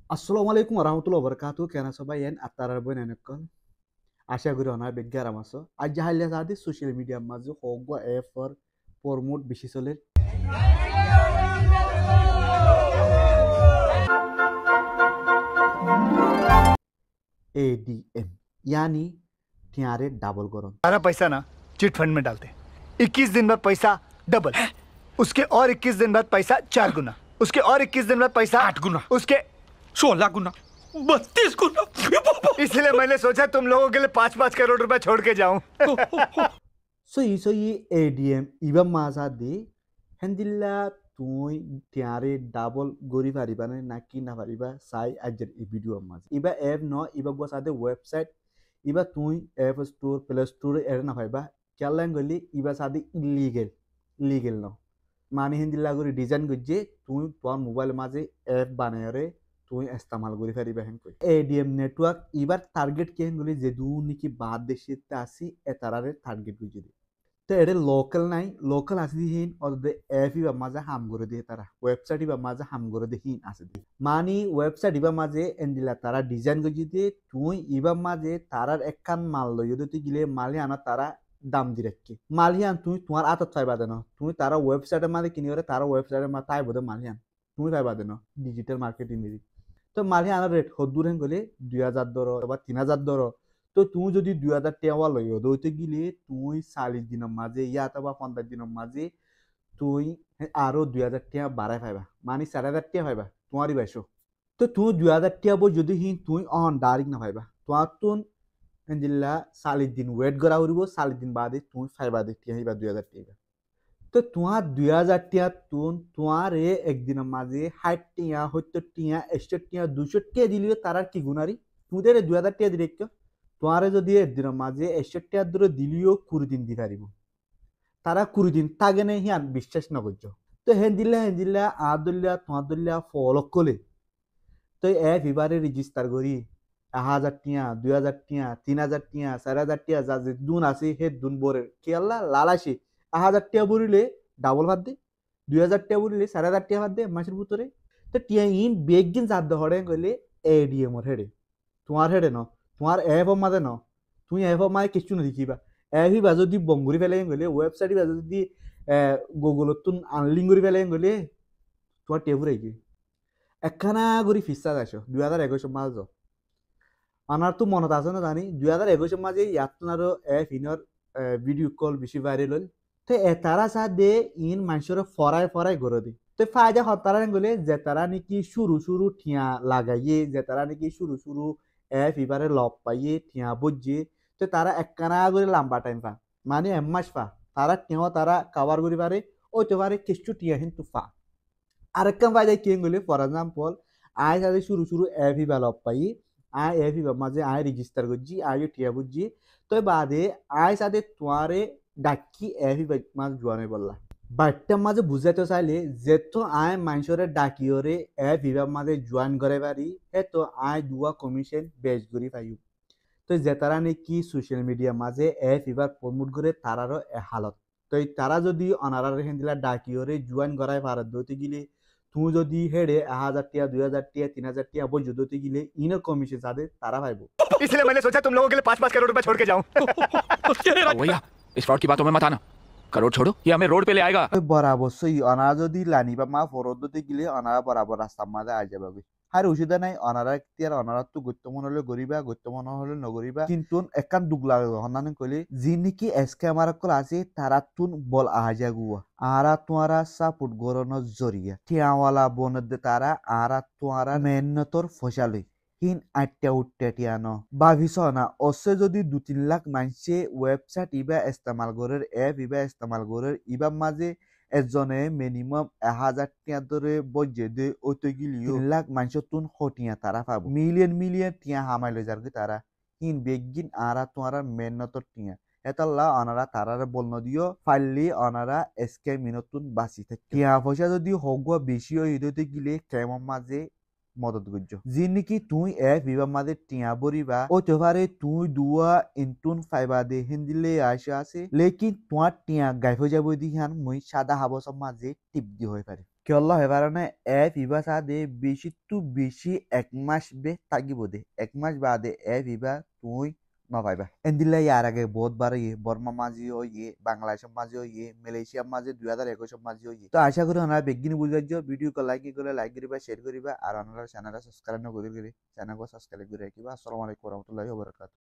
Assalamualaikum warahmatullahi wabarakatuh. Kena sobat yen atara boy nenekon. Asha guri ona begara maso. Aja halya sadi social media mazu hogwa for promote bishi sole ADM यानी थियारे double गरम। सारा पैसा ना chit fund में डालते 21 दिन बाद पैसा डबल उसके और 21 दिन बाद पैसा 4 गुना उसके और 21 दिन बाद पैसा 8 गुना उसके 16 गुना 32 गुना इसलिए मैंने सोचा तुम लोगों के लिए 5-5 करोड़ रुपए छोड़ के जाऊं So ये ADM iba maza de hendilla তুই টিয়ারে ডাবল গরি পারিবা না কি না পারিবা সাই আজের এই ভিডিও মাঝে ইবা অ্যাপ ন ইবা গো সাথে ওয়েবসাইট ইবা তুই অ্যাপ স্টোর প্লে স্টোর এর না পাইবা কেলাং গলি ইবা সাথে ইলিগেল ন মানে হিন্দি লাগরি ডিজাইন গজে তুই তোর মোবাইল মাঝে অ্যাপ বানায়রে তুই ইস্তেমাল করি পারিবা হেন কই এডিএম নেটওয়ার্ক ইবার টার্গেট কেন গলি যে দু নিকি বাদ দেশে আসি এতারারে টার্গেট গজে তো এটা লোকাল নাই লোকাল আছে দিহিন অদে এফি বা মাঝে হাম করে দিয়ে তারা ওয়েবসাইট বা মাঝে হাম করে দিহিন আছে দি মানি ওয়েবসাইট ইবা মাঝে এন্দিলা তারা ডিজাইন করে দিয়ে তুই ইবা মাঝে তারার একখান মাল লই যদি তুই গিলে মালি আনা তারা দাম দি রাখি মালিয়ান তুই তোমার আতত পাইবা দেন তুই তারা ওয়েবসাইটের মাঝে কিনি করে তারা ওয়েবসাইটের মা তাই বোধ মালিয়ান তুমি পাইবা দেন ডিজিটাল মার্কেটিং দিদি তো মালিয়ানের রেট হদ্দুর হেন গলে 2000 ধরো বা 3000 ধরো তো তুই যদি 2000 টাকা লই দইতে গিলে তুই 40 দিনের মাঝে ইয়াতা বা 15 দিনের মাঝে তুই আরো 2000 টাকা বাড়াই পাইবা মানে 4000 টাকা পাইবা তোমারই বাইশো তো তুই 2000 টাকা বই যদি হি তুই অন ডাইরেক্ট না পাইবা তোমার তুন জিল্লা 40 দিন ওয়েট করা হইব 40 দিন বাদে তুই পাইবা দে টাকা হইবা 2000 টাকা তো তোমার 2000 টাকা তুন তোমার একদিনের মাঝে 60 টাকা 70 টাকা 100 টাকা 200 টাকা দিলিও তার কি গুণারি তুই 2000 টাকা দিলে তোমারে যদি এদিন মাঝে 61 দূরে দিলিও 20 দিন দি পারিব তারা 20 দিন তাগে নেই হিয়ান বিশ্বাস নগর্য তো হেন্দিল্লা আদুল্লা তোমাদুল্লা ফলো কলে তো এক এবারে রেজিস্টার করি 1000 টিয়া 2000 টিয়া 3000 টিয়া 4000 টিয়া যা যে দুন আছে হে দুন বরে কি আল্লাহ লালাসি 1000 টিয়া বরিলে ডাবল ভাত দে 2000 টিয়া বরিলে 4000 টিয়া ভাত দে মাসের ভিতরে তো টিয়া ইন বেগিন জাদ হড়ে গলে এডিএম ওর হেডে তোমার হেডে ন তোমার এপ মাঝে ন তুমি এপ মাঝে কিছু নিখিবা এপি বা যদি বঙ্গুরি ফেলে গেলে ওয়েবসাইট বা যদি গুগলত তুন আনলিং করে ফেলে গেলে তোমার টেবুর আইকি একখানা করে ফিসা যাইছো 2021 মাঝে আমার তো মনত আছে না জানি 2021 মাঝে ইয়াতুন আরো এপ ইনর ভিডিও কল বেশি ভাইরাল হল তো তারা সা দে ইন মানুষের ফরাই গড়ে দি তো ফায়দা হতারা গেলে যে তারা নাকি শুরু ঠিয়া লাগাইয়ে যে তারা নাকি শুরু এফ এবারে লব পাইয়ে ঠিয়া বুঝিয়ে তো তারা একখানা করে লম্বা টাইম পা মানে এমাস পা তারা টিয়া তারা কাভার করি পারে ওইতে পারে কিছু টিয়া কিন্তু পা আরেকখান ফায়দা কি গেলে ফর এক্সাম্পল আয় সাথে শুরু এফ ইবা লব পাই আয় এফ ইবা মাঝে আয় রেজিস্টার করছি আয় টিয়া বুঝছি তো বাদে আয় সাথে তোমারে ডাকি এফ ইবা মাঝ জোয়ানে বললা বাট্টার মাঝে বুঝাইতে চাইলে যেহেতু আয় মানুষের ডাকিওরে এপ বিভাগ মাঝে জয়েন করে পারি হে তো আয় দুয়া কমিশন বেশ করি পাই তো যে তারা নাকি সোশ্যাল মিডিয়া মাঝে এপ বিভাগ প্রমোট করে তারারও হালত তো তারা যদি অনারার হেন্দিলা ডাকিওরে জয়েন করায় ভারত দইতে গেলে তুমি যদি হেডে 1000 টিয়া 2000 টিয়া 3000 টিয়া বই দইতে গেলে ইনের কমিশন সাথে তারা পাইব इसलिए मैंने सोचा तुम लोगों के लिए 5-5 करोड़ रुपए छोड़ के जाऊं भैया इस फ्रॉड की बातों में मत आना करोड़ छोड़ो ये हमें रोड पे ले आएगा বরাবর সই অনারা যদি লানি বা মা ফরদতে গেলে অনারা বরাবর রাস্তার মাঝে আই যাবে আর ওষুধে নাই অনারা এখতিয়ার অনারা তো গুরুত্বপূর্ণ হলে গরিবা গুরুত্বপূর্ণ হলে নগরিবা কিন্তু একান দুগলা হন্নান কইলে যি নাকি এসকে আমার কল আছে তারা তুন বল আহাজা গুয়া আরা তোয়ারা সাপোর্ট গরনের জরিয়া টিয়াওয়ালা বনদে তারা আরা তোয়ারা মেহনতর ফসালই হিন আটটা উঠতে টিয়ানো ভাবিস না অসে যদি 2-3 লাখ মানুষে ওয়েবসাইট ইবা ইস্তেমাল করার এপ ইবা ইস্তেমাল করার ইবা মাঝে এজনে মিনিমাম 1000 টিয়া ধরে বজে দে ওতে গিলিও 3 লাখ মানুষ তুন হটিয়া তারা পাবো মিলিয়ন টিয়া হামাইলে যারগে তারা হিন বেগিন আরা তোয়ারা মেহনতর টিয়া এতাল্লা অনারা তারার বলন দিও ফাইলি অনারা এসকে মিনতুন বাসি থাকে টিয়া পয়সা যদি হগুয়া বেশি হইতে গিলে কেমন মাঝে মদত করছো যি নাকি তুই এক বিবাহ মাঝে টিয়া বরিবা ও তোভারে তুই দুয়া ইন্টুন ফাইবা দে হিন্দিলে আসে আছে লেকিন তোমার টিয়া গাইফ যাব দিহান মই সাদা হাবস মাঝে টিপ দি হয়ে পারে কেল্লা হেবারে না ফিবা সা দে বেশি তু বেশি 1 মাস বে তাগিব দে 1 মাস বাদে ফিবা তুই ন পাইবা এন্দিল্লা ইয়ার আগে বহুত বার বর্মা মাঝি হইয়ে বাংলাদেশের মাঝি হইয়ে মালয়েশিয়ার মাঝে 2021 মাঝি হইয়ে তো আশা করি ওনারা বেগিনি বুঝাইছ ভিডিও লাইক করে লাইক করিবা শেয়ার করিবা আর ওনারা চ্যানেলটা সাবস্ক্রাইব না করে চ্যানেলকে সাবস্ক্রাইব করে রাখিবা। আসসালামু আলাইকুম ওয়া রাহমাতুল্লাহি ওয়া বারাকাতুহু।